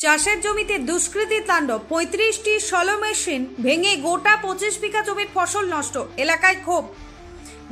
চাষের জমিতে দুষ্কৃতীর তাণ্ডব। ৩৫টি শ্যালো মেশিন ভেঙে গোটা ২৫ বিঘা জমির ফসল নষ্ট। এলাকায় ক্ষোভ।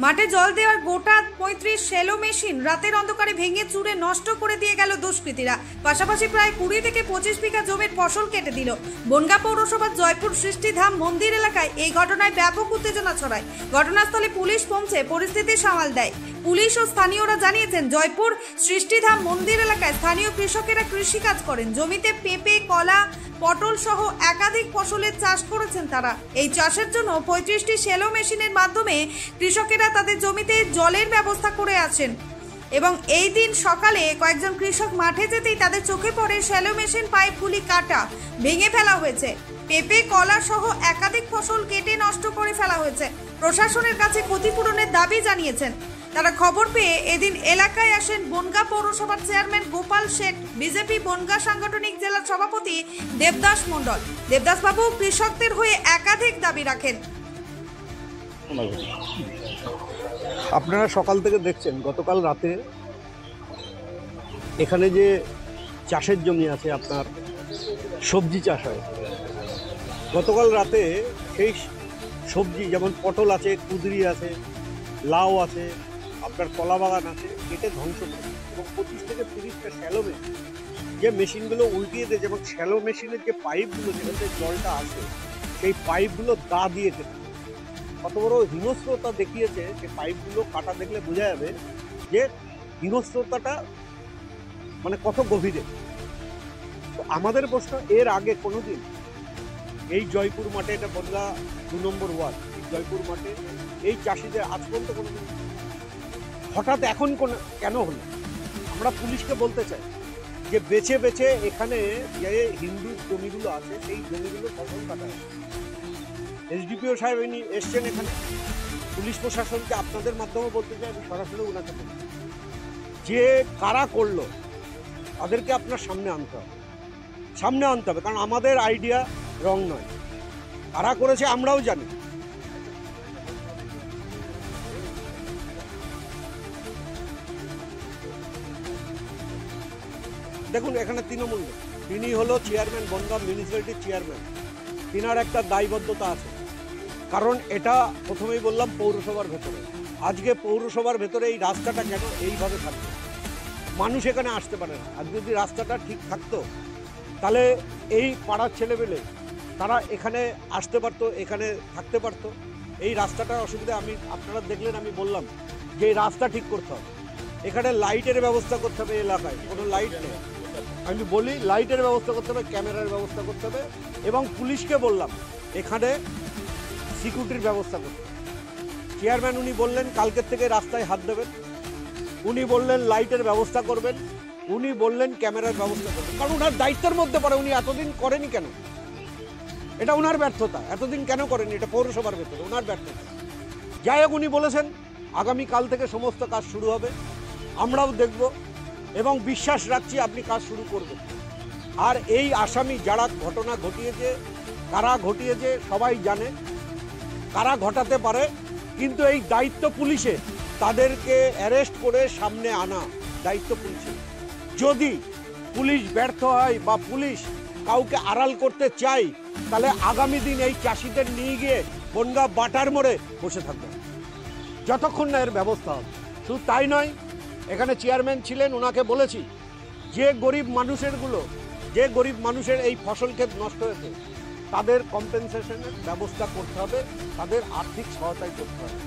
মাঠে জল দেওয়ার গোটা ৩৫ শ্যালো মেশিন রাতের অন্ধকারে ভেঙে চুরে নষ্ট করে দিয়ে গেল দুষ্কৃতীরা। পাশাপাশি প্রায় ২০ থেকে ২৫ বিঘা জমির ফসল কেটে দিল। বনগাঁ পৌরসভার জয়পুর সৃষ্টিধাম মন্দির এলাকায় এই ঘটনায় ব্যাপক উত্তেজনা ছড়ায়। ঘটনাস্থলে পুলিশ পৌঁছে পরিস্থিতি সামাল দেয়। পুলিশ ও স্থানীয়রা জানিয়েছেন, জয়পুর সৃষ্টিধাম মন্দির এলাকায় স্থানীয় কৃষকেরা কৃষিকাজ করেন। জমিতে পেঁপে, কলা, পটল সহ একাধিক ফসলের চাষ করেছেন তারা। এই চাষের জন্য ৩৫টি শ্যালো মেশিনের মাধ্যমে কৃষকেরা তাদের জমিতে জলের ব্যবস্থা করে আছেন এবং এই দিন সকালে কয়েকজন কৃষক মাঠে যেতেই তাদের চোখে পড়ে শ্যালো মেশিন পাইপগুলি কাটা, ভেঙে ফেলা হয়েছে। পেঁপে, কলা সহ একাধিক ফসল কেটে নষ্ট করে ফেলা হয়েছে। প্রশাসনের কাছে ক্ষতিপূরণের দাবি জানিয়েছেন তারা। খবর পেয়ে এদিন এলাকায় আসেন বনগাঁ পৌরসভার চেয়ারম্যান গোপাল শেঠ, বিজেপি বনগাঁ সাংগঠনিক জেলার সভাপতি দেবদাস মণ্ডল। দেবদাস বাবু কৃষকদের হয়ে একাধিক দাবি রাখেন। আপনারা সকাল থেকে দেখছেন, গতকাল রাতে এখানে যে চাষের জমি আছে, আপনার সবজি চাষ হয়, গতকাল রাতে সেই সবজি যেমন পটল আছে, কুঁদরি আছে, লাউ আছে, আপনার কলা বাগান আছে, কেটে ধ্বংস করে এবং ২৫ থেকে ৩০টা শ্যালো মেশিন, যে মেশিনগুলো উল্টিয়ে দিয়েছে এবং শ্যালো মেশিনের যে পাইপগুলো যেখান থেকে জলটা আসে সেই পাইপগুলো দা দিয়ে কেটে কত বড় হিংস্রতা দেখিয়েছে। যে পাইপগুলো কাটা দেখলে বোঝা যাবে যে হিংস্রতাটা মানে কত গভীরে। তো আমাদের প্রশ্ন, এর আগে কোনোদিন এই জয়পুর মাঠে, এটা বনগাঁ ২ নম্বর ওয়ার্ড, এই জয়পুর মাঠে এই চাষিদের আজ পর্যন্ত কোনোদিন হঠাৎ এখন কেন হলো? আমরা পুলিশকে বলতে চাই যে বেছে বেছে এখানে যে হিন্দু জমিগুলো আছে সেই জমিগুলো ফসল কাটা হয়। এসডিপিও সাহেব ইনি এসছেন এখানে, পুলিশ প্রশাসনকে আপনাদের মাধ্যমে বলতে চাই, আমি সরাসরি ওনাকে বলতে, যে কারা করলো তাদেরকে আপনার সামনে আনতে হবে, কারণ আমাদের আইডিয়া রং নয়। কারা করেছে আমরাও জানি। দেখুন, এখানে তৃণমূল, তিনি হলো চেয়ারম্যান, বনগাঁ মিউনিসিপ্যালিটির চেয়ারম্যান, তিনার একটা দায়বদ্ধতা আছে। কারণ এটা প্রথমেই বললাম পৌরসভার ভেতরে, আজকে পৌরসভার ভেতরে এই রাস্তাটা কেন এইভাবে থাকবে? মানুষ এখানে আসতে পারে না। আর যদি রাস্তাটা ঠিক থাকতো তাহলে এই পাড়ার ছেলেমেলে তারা এখানে আসতে পারতো, এখানে থাকতে পারতো। এই রাস্তাটার অসুবিধা আপনারা দেখলেন, আমি বললাম যে এই রাস্তা ঠিক করতে হবে, এখানে লাইটের ব্যবস্থা করতে হবে। এলাকায় কোনো লাইট নেই, আমি বলি লাইটের ব্যবস্থা করতে হবে, ক্যামেরার ব্যবস্থা করতে হবে এবং পুলিশকে বললাম এখানে সিকিউরিটির ব্যবস্থা করতে। চেয়ারম্যান উনি বললেন কালকের থেকে রাস্তায় হাত দেবেন, উনি বললেন লাইটের ব্যবস্থা করবেন, উনি বললেন ক্যামেরার ব্যবস্থা করবেন। কারণ ওনার দায়িত্বের মধ্যে পড়ে, উনি এতদিন করেনি কেন? এটা ওনার ব্যর্থতা। এতদিন কেন করেনি? এটা পৌরসভার ভেতরে ওনার ব্যর্থতা। যাই হোক, উনি বলেছেন আগামীকাল থেকে সমস্ত কাজ শুরু হবে, আমরাও দেখব এবং বিশ্বাস রাখছি আপনি কাজ শুরু করবেন। আর এই আসামি যারা ঘটনা ঘটিয়েছে, কারা ঘটিয়েছে সবাই জানে, কারা ঘটাতে পারে, কিন্তু এই দায়িত্ব পুলিশের, তাদেরকে অ্যারেস্ট করে সামনে আনা দায়িত্ব পুলিশের। যদি পুলিশ ব্যর্থ হয় বা পুলিশ কাউকে আড়াল করতে চায়, তাহলে আগামী দিন এই চাষিদের নিয়ে গিয়ে বনগাঁ বাটার মোড়ে বসে থাকবে যতক্ষণ না এর ব্যবস্থা হবে। শুধু তাই নয়, এখানে চেয়ারম্যান ছিলেন, ওনাকে বলেছি যে গরিব মানুষের এই ফসল ক্ষেত নষ্ট হয়েছে তাদের কম্পেনসেশনের ব্যবস্থা করতে হবে, তাদের আর্থিক সহায়তাই করতে হবে।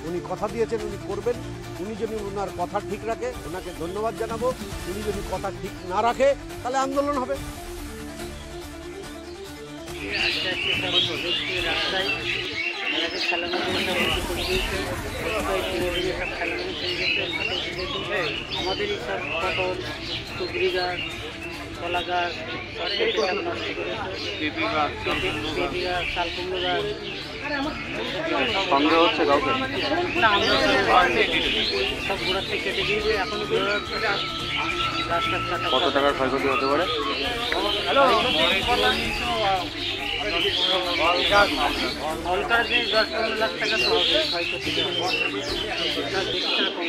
উনি কথা দিয়েছেন, উনি করবেন। উনি যদি ওনার কথা ঠিক রাখে, ওনাকে ধন্যবাদ জানাবো। উনি যদি কথা ঠিক না রাখে তাহলে আন্দোলন হবে। আমাদেরই সব পটল, কুঁদরি গাছ, কলা গাছ, নষ্ট করেছে, শাল কুমড়ো গাছ। সন্দেহ হচ্ছে কাউকে? না, আমরা সব গোড়ার থেকে কেটে দিয়েছে। এখন রাস্তার কত টাকার ক্ষয়ক্ষতি হতে পারে? অলকার দিয়ে 10-15 লাখ টাকা তো হবে ক্ষয়ক্ষতি।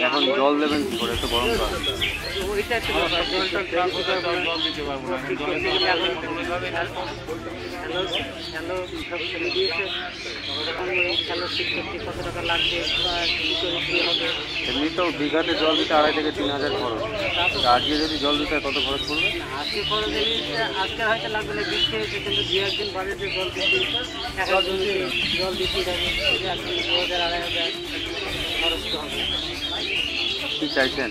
এখন জল দেবেন কি করে, তো গরম জল? ওইটা একটু জলটা জল দিতে পারবো না, হ্যালো সব ছেড়ে দিয়েছে। এখন ওই হ্যালো ঠিক করতে কত টাকা লাগবে বা কী করে কী হবে। এমনিতেও বিঘাতে জল দিতে 2,500 থেকে 3,000 খরচ। তা আজকে যদি জল দিতে হয় কত খরচ পড়বে? আজকে খরচ আজকে হয়তো লাগবে না, বৃষ্টি হয়েছে, কিন্তু 2-1 দিন বাদে যে জল দিচ্ছি, জল দিচ্ছি যাবে 2,000-2,500 খরচ তো হবে। কী চাইছেন,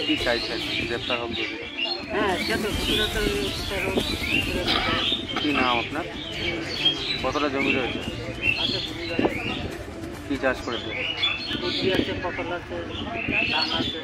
কী চাইছেন? গ্রেপ্তার হোক যদি। হ্যাঁ সে তো কী নাম আপনার? কতটা জমি রয়েছে? আছে, কী চাষ করেছে? সবজি আছে, পটল আছে, ধান আছে।